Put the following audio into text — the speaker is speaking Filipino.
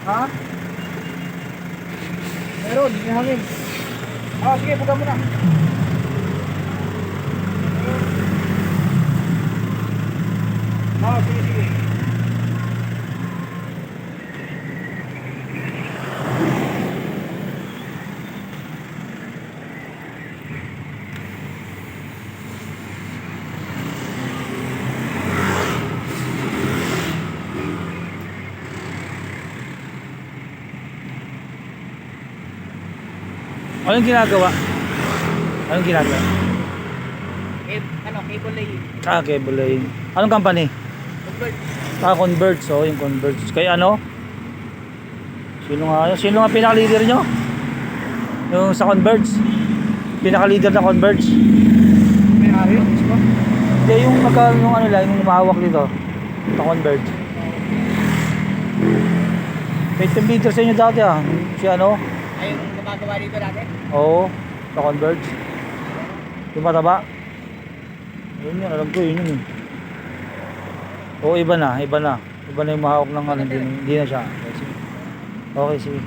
Ha? Meron, may hangin. Sige, buka mo na. Sige, sige. Anong ginagawa? Anong ginagawa? Cable lay. Cable laying. Anong company? Convert. Converge. So, yung Converge. Kaya ano? Sino nga pinaka-leader nyo? Yung sa Converge? Pinaka-leader na Converge? May ari? Mismo? Hindi, yung yung ano lang, yung mahawak dito. Sa Converge. May team leader sa inyo dati ah. Si ano? Ay, yung gumagawa dito dati? Oo, sa Converge. Yung mataba. Yun yun, alam ko yun yun. Oo, iba na. Iba na yung mahawak ng ano, hindi na siya. Okay, sige.